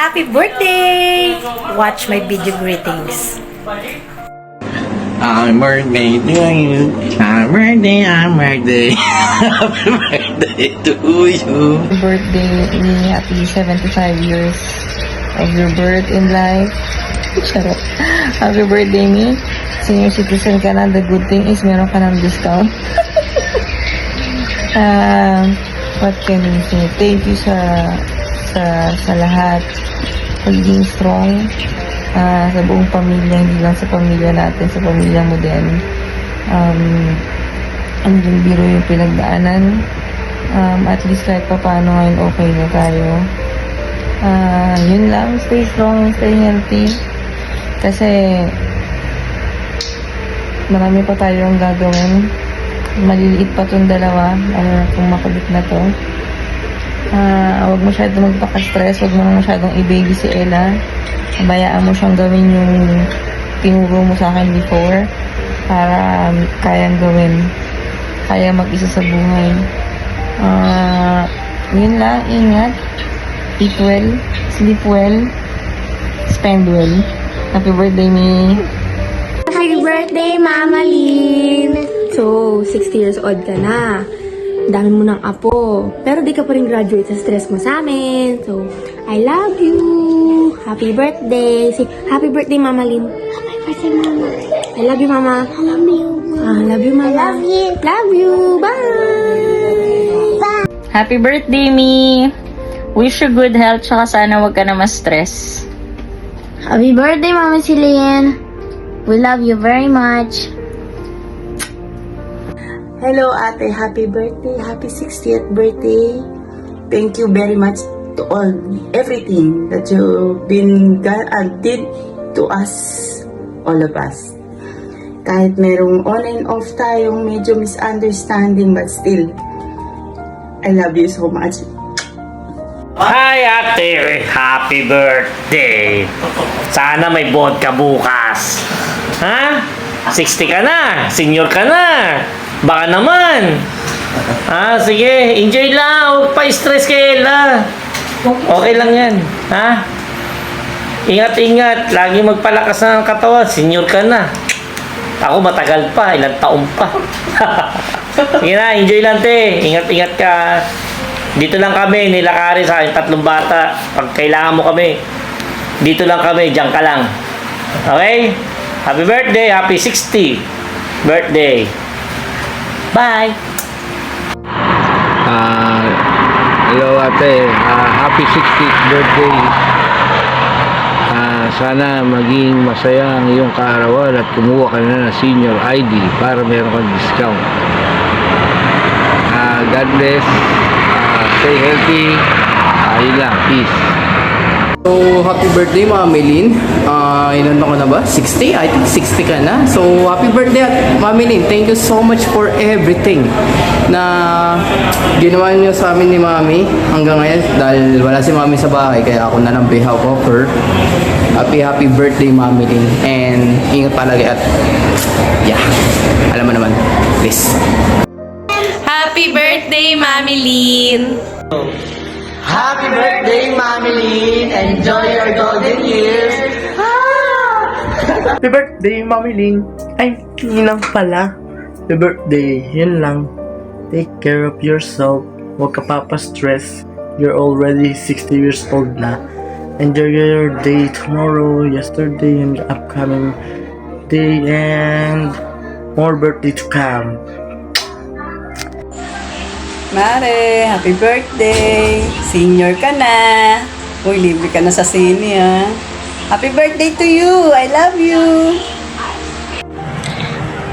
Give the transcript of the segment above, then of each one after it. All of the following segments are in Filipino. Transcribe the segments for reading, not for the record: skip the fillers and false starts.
Happy birthday! Watch my video greetings. Happy birthday to you. Happy birthday, happy birthday. Happy birthday to you. Birthday, happy 75 years of your birth in life. Charot. Happy birthday, me. Senior citizen ka na. The good thing is meron ka ng discount. What can we say? Thank you sa lahat. Pagiging strong sa buong pamilya, hindi lang sa pamilya natin, sa pamilya mo din. Ang biro yung pinagdaanan. At least kahit pa paano ngayon okay na tayo. Yun lang, stay strong, stay healthy. Kasi marami pa tayong gagawin. Maliliit pa tong dalawa, kung makulit na to. Huwag masyadong magpaka-stress, huwag mo masyadong i-baby si Ella. Bayaan mo siyang gawin yung tinuro mo sa akin before para kayang gawin. Kaya mag-isa sa buhay. Yun lang, ingat. Eat well, sleep well, spend well. Happy birthday, me. Happy birthday, Mama Lynn! So, 60 years old ka na. Dami mo ng apo. Pero di ka pa rin graduate sa stress mo sa amin. So, I love you! Happy birthday! Say, happy birthday, Mama Lynn! Happy birthday, Mama! I love you, Mama! I love you! I love you, Mama! I love you! Love you! Bye! Bye! Happy birthday, me. Wish you good health, tsaka sana wag ka na ma-stress. Happy birthday, Mama Celine! We love you very much! Hello, ate. Happy birthday. Happy 60th birthday. Thank you very much to everything that you've been did to us, all of us. Kahit merong on and off tayong medyo misunderstanding, but still, I love you so much. Hi ate! Happy birthday! Sana may vodka bukas. Ha? 60 ka na! Senior ka na! Baka naman! Sige, enjoy lang! Huwag pa stress kay Ella! Okay lang yan, ha? Ingat-ingat! Lagi magpalakas ng katawan, senior ka na. Ako matagal pa, ilang taon pa. Sige na, enjoy lang te! Ingat-ingat ka! Dito lang kami, nilakari sa akin, 3 bata. Pag kailangan mo kami, dito lang kami, diyan ka lang. Okay? Happy birthday, happy 60 birthday. Bye! Hello ate, happy 60th birthday. Sana maging masaya ang iyong kaarawan at kumuha ka na ng senior ID para meron kang discount. God bless. Stay healthy. Yun lang. Peace. So, happy birthday, Mami Lynn. Ilan ka na ba? 60? I think 60 ka na. So, happy birthday, Mami Lynn. Thank you so much for everything na ginawa niyo sa amin ni Mami hanggang ngayon. Dahil wala si Mami sa bahay, kaya ako na lang behalf of her. Happy birthday, Mami Lynn. And ingat palagi at yeah, alam mo naman. Please. Happy birthday, Mami Lynn! Happy birthday, Mami Lynn. Enjoy your golden years. Happy birthday, Mami Lynn. Ay, kinang pala. Happy birthday. Yun lang. Take care of yourself. Huwag ka papa-stress. You're already 60 years old na. Enjoy your day tomorrow, yesterday, and the upcoming day, and more birthday to come. Mare, happy birthday! Senior ka na! Uy, libre ka na sa sini, ha? Happy birthday to you! I love you!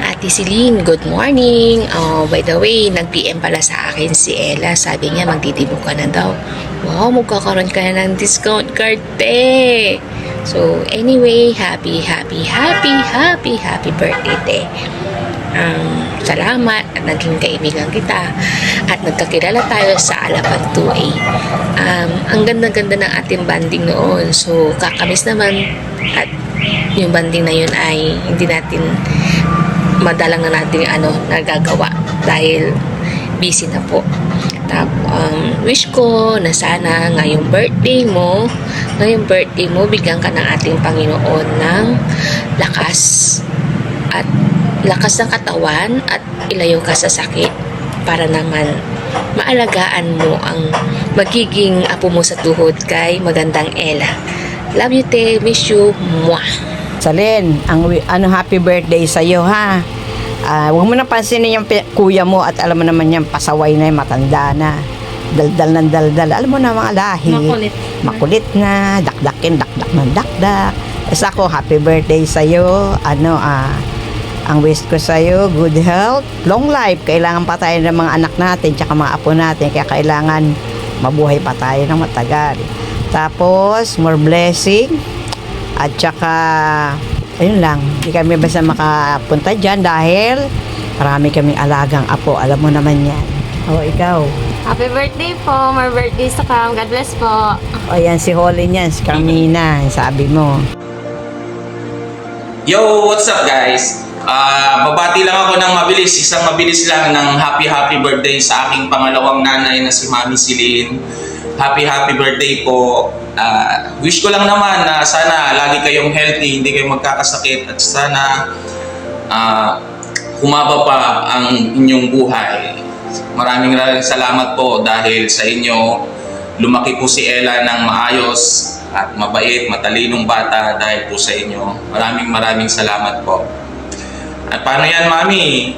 Ate Celine, good morning! By the way, nag-PM pala sa akin si Ella. Sabi niya, magtitibok ka na daw. Wow, magkakaroon ka na ng discount card, te! So, anyway, happy birthday, te! Salamat at naging kaibigan kita at nagkakilala tayo sa Alapan 2A. Ang ganda-ganda ng ating banding noon, so kakamiss naman at yung banding na yun ay hindi natin madalang na natin nagagawa dahil busy na po. Wish ko na sana ngayong birthday mo, bigyan ka ng ating Panginoon ng lakas ng katawan at ilayo ka sa sakit para naman maalagaan mo ang magiging apo mo sa tuhod kay magandang Ella. Love you, te. Miss you. Mwah. Salin, happy birthday sa iyo ha. Huwag mo na pansinin yung kuya mo at alam mo naman yung pasaway na yung matanda na. Daldal ng daldal. Alam mo na mga lahi. Makulit na. Dakdak ng dakdak. Basta ako, happy birthday sa iyo. Ang wish ko sa iyo, good health, long life. Kailangan pa tayo ng mga anak natin tsaka mga apo natin. Kaya kailangan mabuhay pa tayo ng matagal. Tapos, more blessing. At tsaka, ayun lang, hindi kami basta makapunta dyan dahil marami kaming alagang apo. Alam mo naman yan. O, ikaw. Happy birthday po. More birthdays to come. God bless po. O, yan si Holly niyan, si Carmina. Sabi mo. Yo, what's up guys? Babati lang ako ng isang mabilis lang ng happy birthday sa aking pangalawang nanay na si Mami Celine. Happy birthday po. Wish ko lang naman na sana lagi kayong healthy, hindi kayo magkakasakit at sana humaba pa ang inyong buhay. Maraming salamat po dahil sa inyo lumaki po si Ella ng maayos at mabait, matalinong bata dahil po sa inyo. Maraming salamat po. At paano yan, Mami?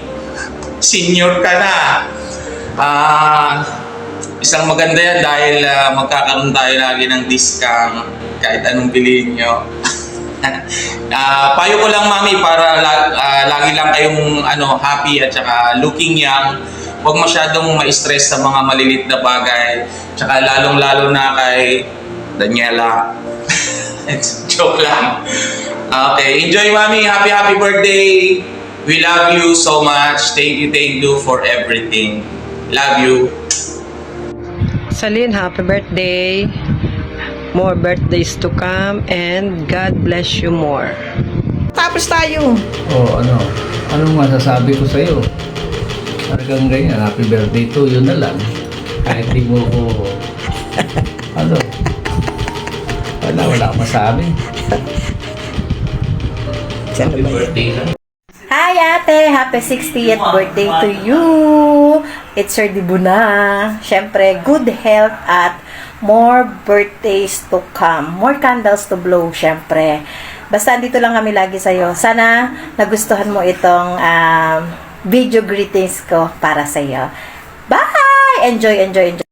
Senior ka na. Isang maganda yan dahil magkakaroon tayo lagi ng discount kahit anong bilhin nyo. Payo ko lang, Mami, para lagi lang kayong happy at saka looking young. Huwag masyadong ma-stress sa mga malilit na bagay. Tsaka lalong-lalo na kay Daniela. Joke lang. Okay, enjoy, Mami. Happy birthday. We love you so much. Thank you for everything. Love you. Salin, happy birthday. More birthdays to come and God bless you more. Tapos tayo. Anong masasabi ko sa'yo? Talagang ganyan, happy birthday to, yun na lang. Kahit di mo ko, wala akong masabi. Happy birthday lang. Hi ate! Happy 60th birthday to you! It's Sir Dibuna. Siyempre, good health at more birthdays to come. More candles to blow, siyempre. Basta dito lang kami lagi sa'yo. Sana nagustuhan mo itong video greetings ko para sa'yo. Bye! Enjoy!